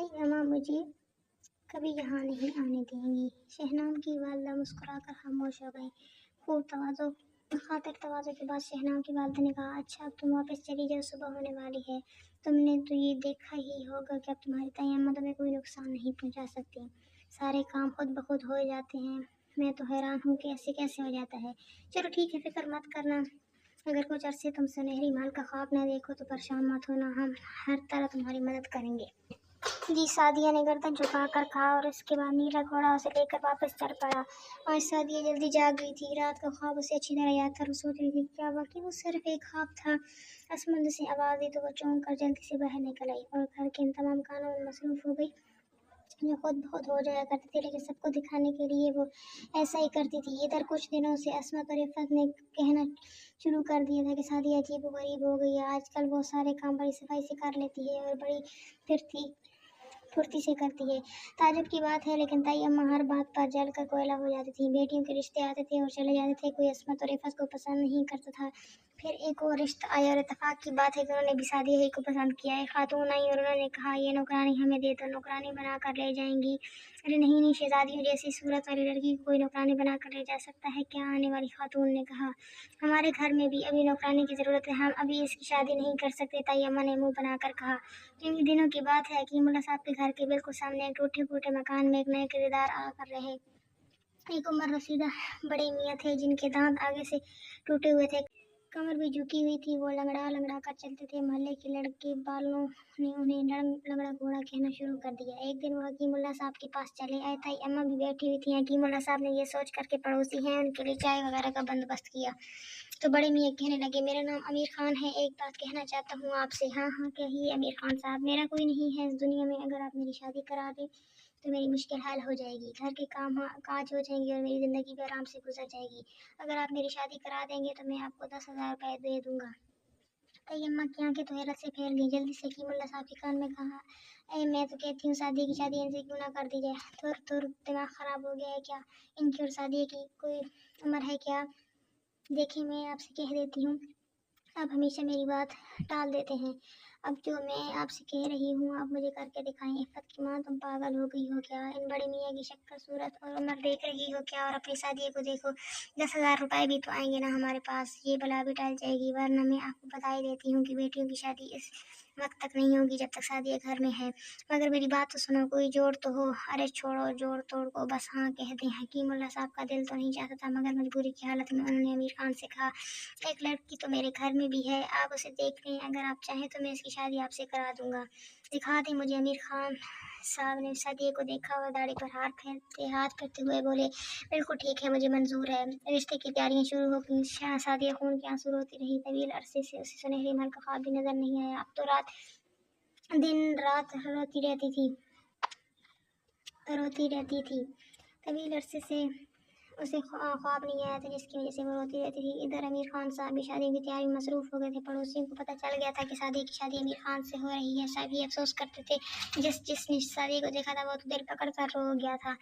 ताई अम्मा मुझे कभी यहाँ नहीं आने देंगी। शहनाम की वालदा मुस्कुराकर खामोश हो गई। खूब तवाज़ो खातिर तवाज़ो के बाद शहनाम की वालदा ने कहा, अच्छा अब तुम वापस चली जाओ, सुबह होने वाली है। तुमने तो ये देखा ही होगा कि अब तुम्हारी ताई अम्मा तुम्हें कोई नुकसान नहीं पहुँचा सकती। सारे काम खुद ब खुद हो जाते हैं। मैं तो हैरान हूँ कि ऐसे कैसे हो जाता है। चलो ठीक है, फिक्र मत करना। अगर कुछ अरसे तुम सुनहरी महल का ख्वाब न देखो तो परेशान मत होना, हम हर तरह तुम्हारी मदद करेंगे। जी, सादिया ने गर्दन झुकाकर कहा और उसके बाद नीला घोड़ा उसे लेकर वापस चल पड़ा। आज सादिया जल्दी जाग गई थी। रात का ख्वाब उसे अच्छी तरह याद था और सोच रही थी क्या वाकई वो सिर्फ एक ख्वाब था। असमंद से आवाज़ दी तो वो चौंक कर जल्दी से बाहर निकल आई और घर के इन तमाम कामों में मसरूफ हो गई जो खुद बहुत हो जाया करते थे, लेकिन सबको दिखाने के लिए वो ऐसा ही करती थी। इधर कुछ दिनों से असमत और इफ़त ने कहना शुरू कर दिया था कि सादिया अजीब गरीब हो गई है। आजकल वो सारे काम बड़ी सफाई से कर लेती है और बड़ी फुर्ती से करती है। ताज्जुब की बात है, लेकिन ताई अम्मा हर बात पर जल कर कोयला हो जाती थी। बेटियों के रिश्ते आते थे और चले जाते थे, कोई असमत और इफ़त को पसंद नहीं करता था। फिर एक और रिश्ता आया और इत्तेफाक की बात है कि उन्होंने भी सादिया ही को पसंद किया। एक खातून आई और उन्होंने कहा, ये नौकरानी हमें दे दो, नौकरानी बना कर ले जाएंगी। अरे नहीं नहीं, शहजादियों जैसी सूरत वाली लड़की को कोई नौकरानी बना कर ले जा सकता है क्या? आने वाली खातून ने कहा, हमारे घर में भी अभी नौकरानी की ज़रूरत है, हम अभी इसकी शादी नहीं कर सकते। ताई अम्मा ने मुंह बनाकर कहा। इन्हीं दिनों की बात है, हकीमुल्ला साहब के घर के बिल्कुल सामने एक टूटे फूटे मकान में एक नए किराएदार आकर रहे। एक उम्र रसीदा बड़े मियाँ थे जिनके दांत आगे से टूटे हुए थे, कमर भी झुकी हुई थी। वो लंगड़ा लंगड़ा कर चलते थे। मोहल्ले के लड़के बालों ने उन्हें लंगड़ा घोड़ा कहना शुरू कर दिया। एक दिन वो हकीमुल्ला साहब के पास चले आए। ताई अम्मा भी बैठी हुई थी। हकीमुल्ला साहब ने ये सोच कर के पड़ोसी हैं उनके लिए चाय वगैरह का बंदोबस्त किया तो बड़े मियाँ कहने लगे, मेरा नाम अमीर खान है, एक बात कहना चाहता हूँ आपसे। हाँ हाँ कहिए अमीर खान साहब। मेरा कोई नहीं है इस दुनिया में, अगर आप मेरी शादी करा दें तो मेरी मुश्किल हल हो जाएगी, घर के काम काज हो जाएंगे और मेरी ज़िंदगी भी आराम से गुजर जाएगी। अगर आप मेरी शादी करा देंगे तो मैं आपको 10,000 रुपये दे दूँगा। ताई अम्मा की आंखें तो हैरत से फैल गई। जल्दी से हकीमुल्ला साहब के कान में कहा, मैं तो कहती हूँ शादी की शादी इनसे क्यों ना कर दी जाए। तुर दिमाग ख़राब हो गया है क्या? इनकी और शादी की कोई उम्र है क्या? देखिए मैं आपसे कह देती हूँ, आप हमेशा मेरी बात टाल देते हैं। अब जो मैं आपसे कह रही हूँ आप मुझे करके दिखाएं। इफ़त की माँ, तुम पागल हो गई हो क्या? इन बड़े मियाँ की शक्ल सूरत और उम्र देख रही हो क्या? और अपनी शादी को देखो, 10,000 रुपये भी तो आएंगे ना हमारे पास, ये बला भी टल जाएगी। वरना मैं आपको बता ही देती हूँ कि बेटियों की शादी इस वक्त तक नहीं होगी जब तक शादी घर में है। मगर मेरी बात तो सुनो, कोई जोड़ तो हो। अरे छोड़ो जोड़ तोड़ को, बस हाँ कह दें। हकीमुल्ला साहब का दिल तो नहीं चाहता था, मगर मजबूरी की हालत में उन्होंने अमीर खान से कहा, एक लड़की तो मेरे घर में भी है, आप उसे देख लें, अगर आप चाहें तो मैं इसकी शादी आपसे करा दूंगा। दिखा दें मुझे। अमीर खान साहब ने सादिया को देखा और दाढ़ी पर हाथ फेरते हुए बोले, बिल्कुल ठीक है, मुझे मंजूर है। रिश्ते की तैयारियां शुरू हो गई। सादिया खून की आंसू रोती रही। तवील अरसे से उसे सुनहरी महल का ख्वाब भी नजर नहीं आया। अब तो दिन रात रोती रहती थी। तवील अरसे से उसे ख्वाब नहीं आया था जिसकी वजह से वो रोती रहती थी। इधर अमीर खान साहब भी शादी की तैयारी में मसरूफ हो गए थे। पड़ोसियों को पता चल गया था कि सादी की शादी अमीर खान से हो रही है। सभी अफसोस करते थे। जिसने शादी को देखा था वो तो दिल पकड़ कर रो गया था।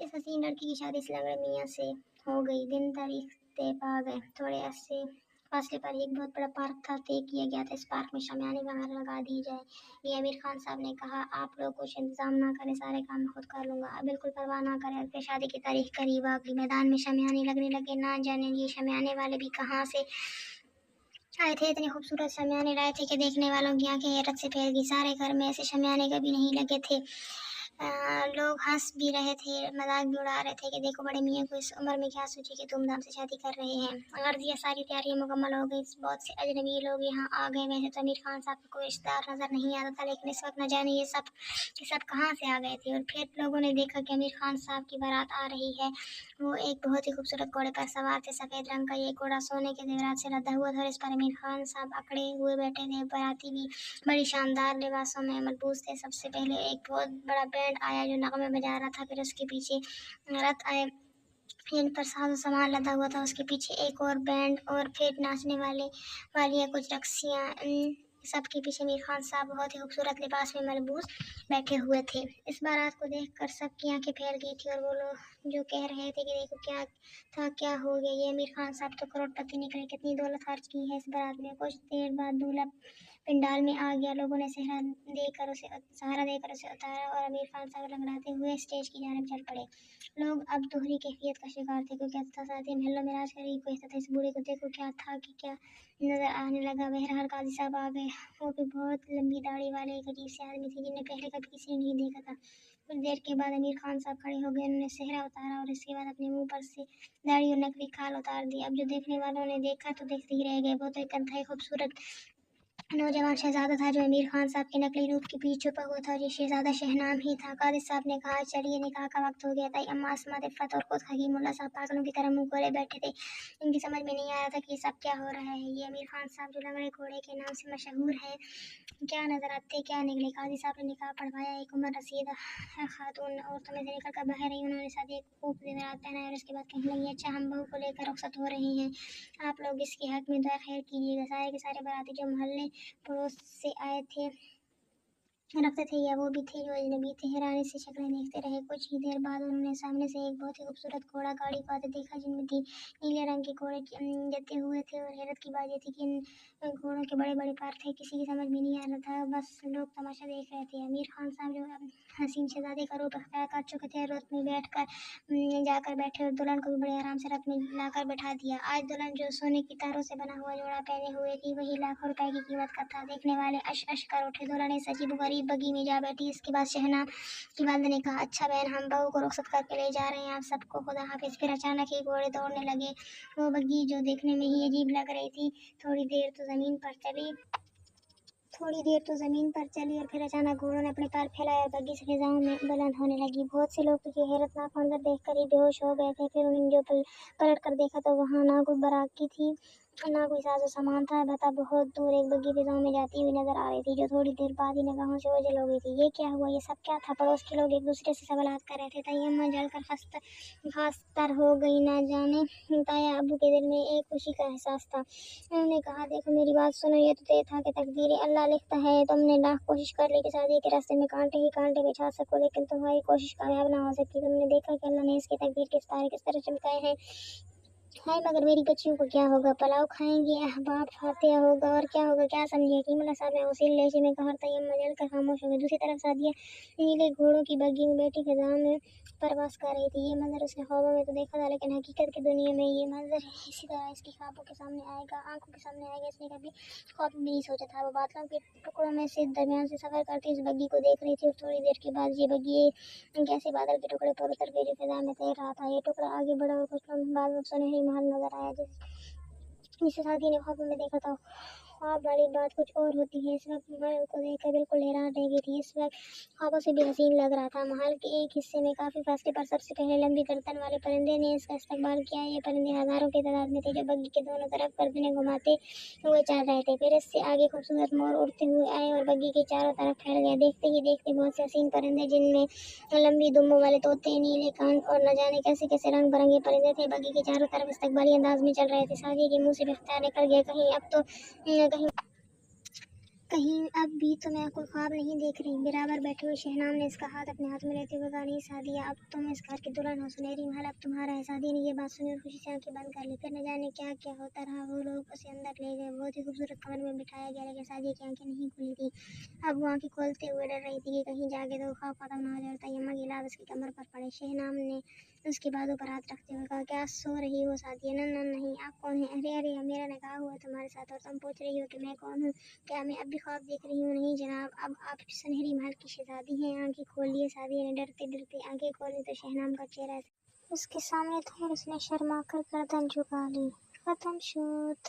इस हसीन लड़की की शादी इस लंगड़े मियाँ से हो गई। दिन तारीख तय पा गए। थोड़े अरसे फासले पर एक बहुत बड़ा पार्क था, तय किया गया था इस पार्क में शामियाने वगैरह लगा दी जाए। ये अमीर खान साहब ने कहा, आप लोग कुछ इंतजाम ना करें, सारे काम मैं खुद कर लूँगा, बिल्कुल परवाह ना करें। फिर शादी की तारीख करीब आ गई। मैदान में शामियाने लगने लगे। ना जाने ये शामियाने वाले भी कहाँ से आए थे। इतने खूबसूरत शामियाने लाए थे कि देखने वालों की आंखें हैरत से फैल गई। सारे घर में ऐसे शामियाने कभी नहीं लगे थे। लोग हंस भी रहे थे, मजाक भी उड़ा रहे थे कि देखो बड़े मियाँ को इस उम्र में क्या सोची कि धूमधाम से शादी कर रहे हैं। अगर ये सारी तैयारियां मुकम्मल हो गई, बहुत से अजनबी लोग यहाँ आ गए। वैसे तो अमीर खान साहब को कोई रिश्तेदार नजर नहीं आता था, लेकिन इस वक्त न जाने ये सब कहाँ से आ गए थे। और फिर लोगों ने देखा कि अमीर खान साहब की बारात आ रही है। वो एक बहुत ही खूबसूरत घोड़े पर सवार थे। सफ़ेद रंग का ये घोड़ा सोने के जेवरात से लदा हुआ था और इस पर अमीर खान साहब अकड़े हुए बैठे थे। बाराती भी बड़ी शानदार लिबासों में मलबूस थे। सबसे पहले एक बहुत बड़ा बैंड आया जो नगमे बजा रहा था। फिर उसके पीछे रथ आए जिन पर साजो सामान लदा हुआ था। उसके पीछे एक और बैंड और फिर नाचने वालियाँ कुछ रक्सियाँ। सबके पीछे अमीर खान साहब बहुत ही खूबसूरत लिबास में मलबूस बैठे हुए थे। इस बारात को देखकर सबकी आंखें फैल गई थी और वो लोग जो कह रहे थे कि देखो क्या हो गया, ये अमीर खान साहब तो करोड़पति निकले, कितनी दौलत खर्च की है इस बारात में। कुछ देर बाद दूल्हा पंडाल में आ गया। लोगों ने सहारा देकर उसे उतारा और आमिर खान साहब लंगड़ाते हुए स्टेज की जानिब चल पड़े। लोग अब दोहरी कैफियत का शिकार थे। कोई कहता था साथी महल्लों में राज करेगी, कोई कहता था इस बूढ़े को देखो क्या था कि क्या नजर आने लगा। बहरहाल काजी साहब आ गए। वो भी बहुत लंबी दाढ़ी वाले एक अजीब से आदमी थे जिन्हें पहले कभी किसी ने नहीं देखा था। कुछ देर के बाद आमिर खान साहब खड़े हो गए। उन्होंने सेहरा उतारा और इसके बाद अपने मुंह पर से दाढ़ी और नकली खाल उतार दी। अब जो देखने वालों ने देखा तो देखते ही रह गए। वो तो एक अंतहाई खूबसूरत नौजवान शहजादा था जो आमिर खान साहब के नकली रूप के पीछे छुपा हुआ था और ये शहजादा शहनाम ही था। कादिर साहब ने कहा, चलिए निकाह का वक्त हो गया था। अम्मा अस्मा इफ़्फ़त और खुद हकीमुल्लाह साहब पागलों की तरह मुंह खोले बैठे थे। इनकी समझ में नहीं आ रहा था कि ये सब क्या हो रहा है। ये आमिर खान साहब जो लंगड़े घोड़े के नाम से मशहूर हैं, क्या नजर आते क्या निकले। काजी साहब ने निकाह पढ़वाया। एक उम्र रसीदा खातून औरतों में से निकल कर बाहर आई। उन्होंने साथ एक खूब ज़ेवरात पहनाए और उसके बाद कहने लगी, अच्छा हम बहू को लेकर रुखसत हो रहे हैं, आप लोग इसके हक में दुआ खैर कीजिएगा। सारे के सारे बाराती जो मोहल्ले पड़ोस से आए थे रखते थे या वो भी थे जो अजनबी थे, हैरानी से शक्लें देखते रहे। कुछ ही देर बाद उन्होंने सामने से एक बहुत ही खूबसूरत घोड़ा गाड़ी को आते देखा जिनमें नीले रंग के घोड़े जते हुए थे। और हैरत की बात ये थी कि इन घोड़ों के बड़े बड़े पैर थे। किसी की समझ में नहीं आ रहा था, बस लोग तमाशा देख रहे थे। आमिर खान साहब जो हसीन शहजादे का रूप अख्तियार कर चुके थे, रथ में बैठ कर जाकर बैठे और दुल्हन को भी बड़े आराम से रथ में लाकर बैठा दिया। आज दुल्हन जो सोने की तारों से बना हुआ जोड़ा पहने हुए थी वही लाखों रुपए की कीमत का था। देखने वाले अश अश कर उठे। दुल्हन इस अजीब गरीब बगी में जा बैठी। इसके बाद शहनाब की वालदा ने कहा, अच्छा बहन हम बहू को रुखसत करके ले जा रहे हैं, आप सबको खुदा हाफिज। फिर अचानक ही घोड़े दौड़ने लगे। वो बग्गी जो देखने में ही अजीब लग रही थी थोड़ी देर तो ज़मीन पर चली और फिर अचानक घोड़ों ने अपने पैर फैलाए और बग्गी से फिजाओं में बुलंद होने लगी। बहुत से लोग तो ये हैरतनाक मंजर देखकर ही बेहोश हो गए थे। फिर उन्होंने जो पलट कर देखा तो वहाँ ना कोई बाराती थी ना कोई साजो सामान था। बता बहुत दूर एक बग्गी फिजाओं में जाती हुई नजर आ रही थी जो थोड़ी देर बाद ही निगाहों से ओझल हो गई थी। ये क्या हुआ, ये सब क्या था? पड़ोस के लोग एक दूसरे से सवालात कर रहे थे। तयम्मा जलकर खासतर हो गई। ना जाने ताया अबू के दिल में एक खुशी का एहसास था। उन्होंने कहा, देखो मेरी बात सुनो, ये तो तय था कि तकदीर अल्लाह लिखता है। तुमने लाख कोशिश कर ली कि शादी के रास्ते में कांटे ही कांटे बिछा सको, लेकिन तुम्हारी कोशिश कामयाब ना हो सकी। तुमने देखा कि अल्लाह ने इसकी तकदीर के तारे किस तरह चमकाए हैं। हाय मगर मेरी बच्चियों को क्या होगा? पुलाव खाएंगी, अहबाब फातिहा होगा और क्या होगा, क्या समझे? हकीमुल्लाह साहब ने उसी लहजे में कहा। तयम्मा जलकर खामोश हो गई। दूसरी तरफ सादिया नीले घोड़ों की बग्गी में बैठी खिजां में परवास कर रही थी। ये मंजर उसने ख्वाबों में तो देखा था, लेकिन हकीकत की दुनिया में ये मंजर इसी तरह इसकी ख्वाबों के सामने आएगा, आंखों के सामने आएगा, इसने कभी ख्वाब में नहीं सोचा था। वो बादलों के टुकड़ों में से दरमियान से सफर करती इस बग्गी को देख रही थी और थोड़ी देर के बाद ये बग्गी कैसे बादल के टुकड़े पर उतर गई जो फिजा में तैर रहा था। ये टुकड़ा आगे बढ़ा और कुछ लम्हे बाद में सुनहरी महल नजर आया जिसे साथी ने ख्वाबों में देखा था। ख्वाब वाली बात कुछ और होती है। इस वक्त महल को देखकर बिल्कुल हैरान रह गई थी। इस वक्त ख्वाबों से भी हसीन लग रहा था। महल के एक हिस्से में काफी फासले पर सबसे पहले लंबी गर्दन वाले परिंदे ने इसका इस्तकबाल किया। ये परिंदे हजारों की तादाद में थे जो बग्गी के दोनों तरफ गर्दनें घुमाते हुए चल रहे थे। फिर इससे आगे खूबसूरत मोर उड़ते हुए आए और बग्गी के चारों तरफ फैल गए। देखते ही देखते बहुत से हसीन परिंदे जिनमें लंबी दुम्बों वाले तोते, नीले कान और न जाने कैसे कैसे रंग बिरंगे परिंदे थे बग्गी के चारों तरफ इस्तकबाली अंदाज में चल रहे थे। सादिया के मुंह से भी इख्तियार निकल गया, कहीं अब भी तो मैं कोई ख्वाब नहीं देख रही। बराबर बैठे हुए शहनाम ने इसका हाथ अपने हाथ में लेते हुए कहा, नहीं सादिया अब तुम इस घर की दुल्हन हो, सुनहरी महल अब तुम्हारा है। सादिया ने ये बात सुनी और खुशी से आंखें बंद कर ली। फिर न जाने क्या क्या होता रहा। वो लोग उसे अंदर ले गए, बहुत ही खूबसूरत कमरे में बिठाया गया, लेकिन सादिया की आंखें नहीं खुली थी। अब वो आंखें खोलते हुए डर रही थी कि कहीं जाके तो ख्वाब खत्म ना हो जाए। तयम्मा की लाद उसकी कमर पर पड़े। शहनाम ने उसके बाजू पर हाथ रखते हुए कहा, क्या सो रही हो सादिया? नहीं, आप कौन हैं? अरे अरे मेरा निकाह हुआ तुम्हारे साथ और तुम पूछ रही हो कि मैं कौन हूँ? क्या मैं अब भी ख्वाब देख रही हूँ? नहीं जनाब, अब आप सुनहरी महल की शहजादी हैं। आंखें खोलिए। सादिया ने डरते डरते आंखें खोली तो शहनाम का चेहरा उसके सामने था और उसने शर्मा कर गर्दन झुका ली। खत्म शोध।